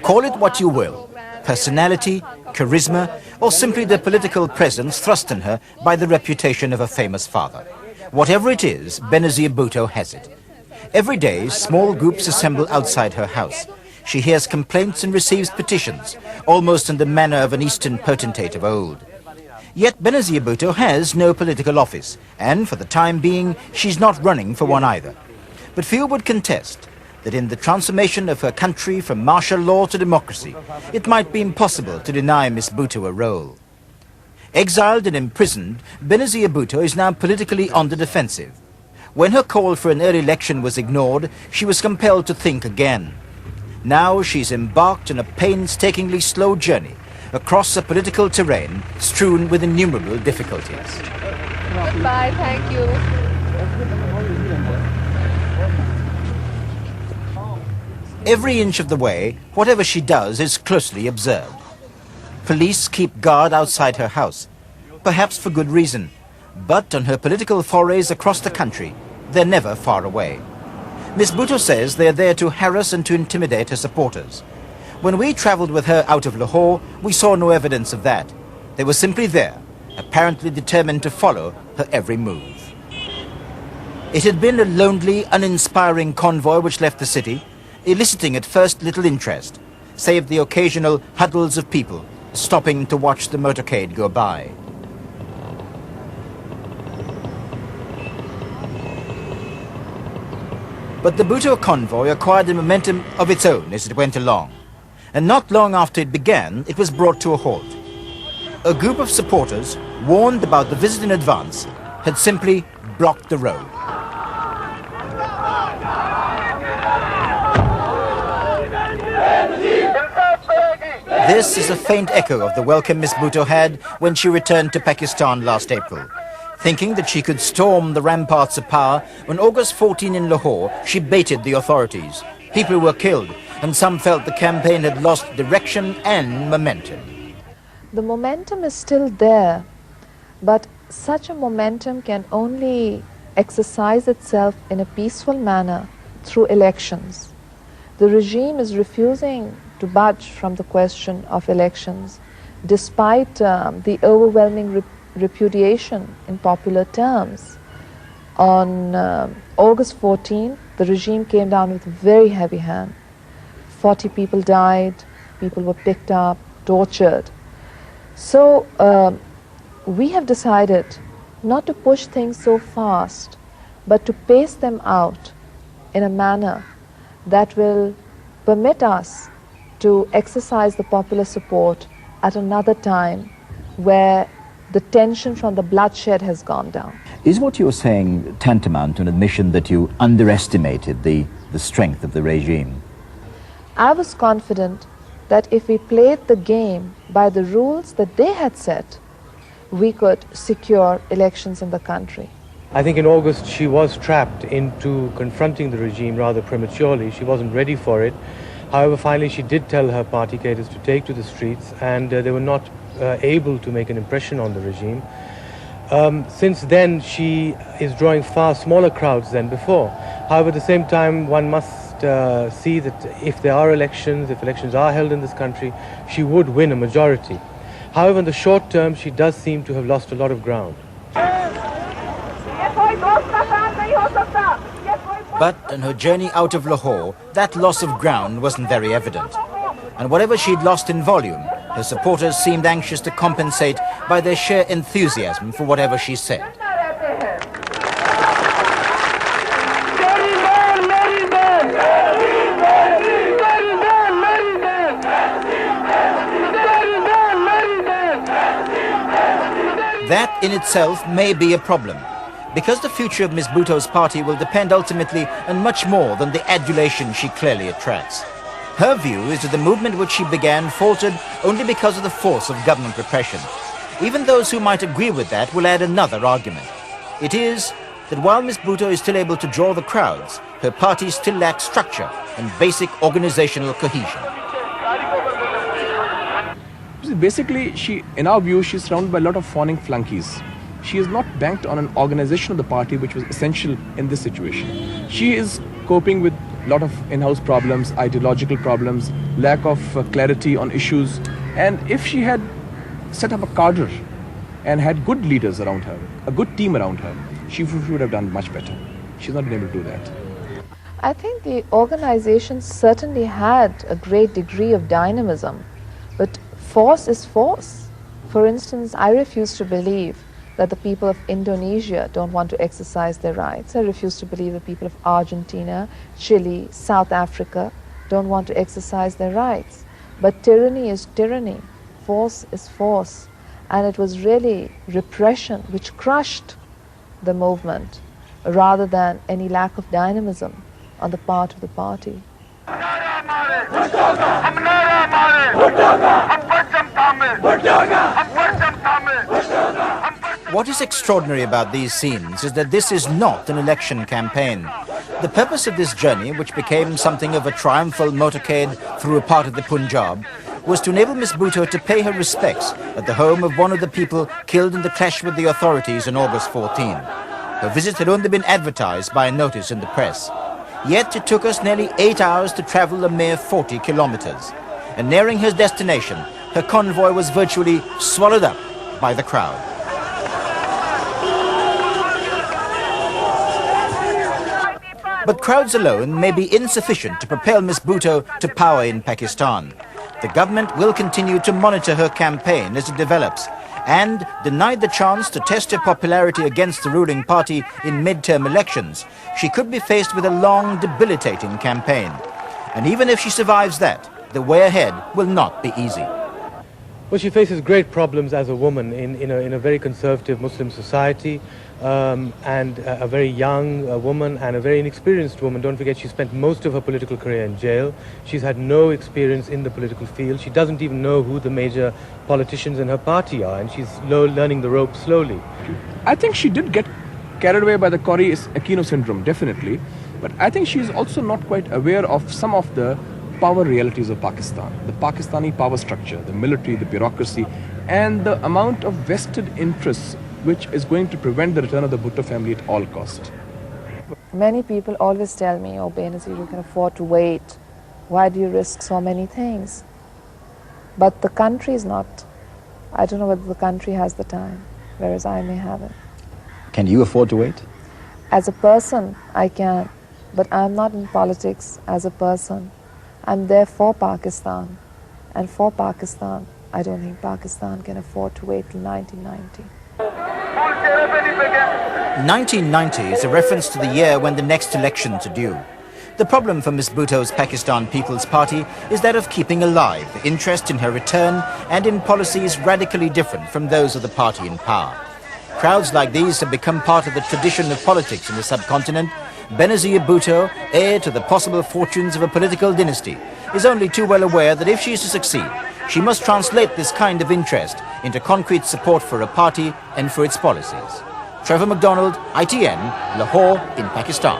Call it what you will, personality, charisma, or simply the political presence thrust on her by the reputation of her famous father. Whatever it is, Benazir Bhutto has it. Every day, small groups assemble outside her house. She hears complaints and receives petitions, almost in the manner of an Eastern potentate of old. Yet Benazir Bhutto has no political office, and for the time being, she's not running for one either. But few would contest that in the transformation of her country from martial law to democracy, it might be impossible to deny Miss Bhutto a role. Exiled and imprisoned, Benazir Bhutto is now politically on the defensive. When her call for an early election was ignored, she was compelled to think again. Now she's embarked on a painstakingly slow journey across a political terrain strewn with innumerable difficulties. Goodbye, thank you. Every inch of the way, whatever she does is closely observed. Police keep guard outside her house, perhaps for good reason, but on her political forays across the country, they're never far away. Miss Bhutto says they're there to harass and to intimidate her supporters. When we travelled with her out of Lahore, we saw no evidence of that. They were simply there, apparently determined to follow her every move. It had been a lonely, uninspiring convoy which left the city, eliciting at first little interest, save the occasional huddles of people stopping to watch the motorcade go by. But the Bhutto convoy acquired a momentum of its own as it went along, and not long after it began, it was brought to a halt. A group of supporters, warned about the visit in advance, had simply blocked the road. This is a faint echo of the welcome Miss Bhutto had when she returned to Pakistan last April. Thinking that she could storm the ramparts of power, on August 14 in Lahore, she baited the authorities. People were killed, and some felt the campaign had lost direction and momentum. The momentum is still there, but such a momentum can only exercise itself in a peaceful manner through elections. The regime is refusing to budge from the question of elections, despite the overwhelming repudiation in popular terms. On August 14, the regime came down with a very heavy hand. 40 people died, people were picked up, tortured. So we have decided not to push things so fast, but to pace them out in a manner that will permit us to exercise the popular support at another time where the tension from the bloodshed has gone down. Is what you're saying tantamount to an admission that you underestimated the strength of the regime? I was confident that if we played the game by the rules that they had set, we could secure elections in the country. I think in August she was trapped into confronting the regime rather prematurely. She wasn't ready for it. However, finally she did tell her party cadres to take to the streets, and they were not able to make an impression on the regime. Since then she is drawing far smaller crowds than before. However, at the same time, one must see that if there are elections, if elections are held in this country, she would win a majority. However, in the short term, she does seem to have lost a lot of ground. But on her journey out of Lahore, that loss of ground wasn't very evident. And whatever she'd lost in volume, her supporters seemed anxious to compensate by their sheer enthusiasm for whatever she said. That in itself may be a problem, because the future of Miss Bhutto's party will depend ultimately on much more than the adulation she clearly attracts. Her view is that the movement which she began faltered only because of the force of government repression. Even those who might agree with that will add another argument. It is that while Miss Bhutto is still able to draw the crowds, her party still lacks structure and basic organizational cohesion. Basically, in our view, she's surrounded by a lot of fawning flunkies. She is not banked on an organization of the party which was essential in this situation. She is coping with a lot of in-house problems, ideological problems, lack of clarity on issues. And if she had set up a cadre and had good leaders around her, a good team around her, she would have done much better. She's not been able to do that. I think the organization certainly had a great degree of dynamism, but force is force. For instance, I refuse to believe that the people of Indonesia don't want to exercise their rights. I refuse to believe the people of Argentina, Chile, South Africa don't want to exercise their rights. But tyranny is tyranny, force is force, and it was really repression which crushed the movement rather than any lack of dynamism on the part of the party. What is extraordinary about these scenes is that this is not an election campaign. The purpose of this journey, which became something of a triumphal motorcade through a part of the Punjab, was to enable Miss Bhutto to pay her respects at the home of one of the people killed in the clash with the authorities on August 14. Her visit had only been advertised by a notice in the press. Yet it took us nearly 8 hours to travel a mere 40 kilometers. And nearing her destination, her convoy was virtually swallowed up by the crowd. But crowds alone may be insufficient to propel Miss Bhutto to power in Pakistan. The government will continue to monitor her campaign as it develops, and, denied the chance to test her popularity against the ruling party in mid-term elections, she could be faced with a long, debilitating campaign. And even if she survives that, the way ahead will not be easy. Well, she faces great problems as a woman in a very conservative Muslim society, and a very young woman and a very inexperienced woman. Don't forget, she spent most of her political career in jail. She's had no experience in the political field. She doesn't even know who the major politicians in her party are, and she's learning the ropes slowly. I think she did get carried away by the Corrie Aquino syndrome, definitely. But I think she's also not quite aware of some of the power realities of Pakistan, the Pakistani power structure, the military, the bureaucracy, and the amount of vested interests which is going to prevent the return of the Bhutto family at all cost. Many people always tell me, oh Benazir, you can afford to wait. Why do you risk so many things? But the country is not. I don't know whether the country has the time, whereas I may have it. Can you afford to wait? As a person, I can, but I'm not in politics as a person. I'm there for Pakistan, and for Pakistan, I don't think Pakistan can afford to wait till 1990. 1990 is a reference to the year when the next elections are due. The problem for Miss Bhutto's Pakistan People's Party is that of keeping alive interest in her return and in policies radically different from those of the party in power. Crowds like these have become part of the tradition of politics in the subcontinent. Benazir Bhutto, heir to the possible fortunes of a political dynasty, is only too well aware that if she is to succeed, she must translate this kind of interest into concrete support for her party and for its policies. Trevor MacDonald, ITN, Lahore in Pakistan.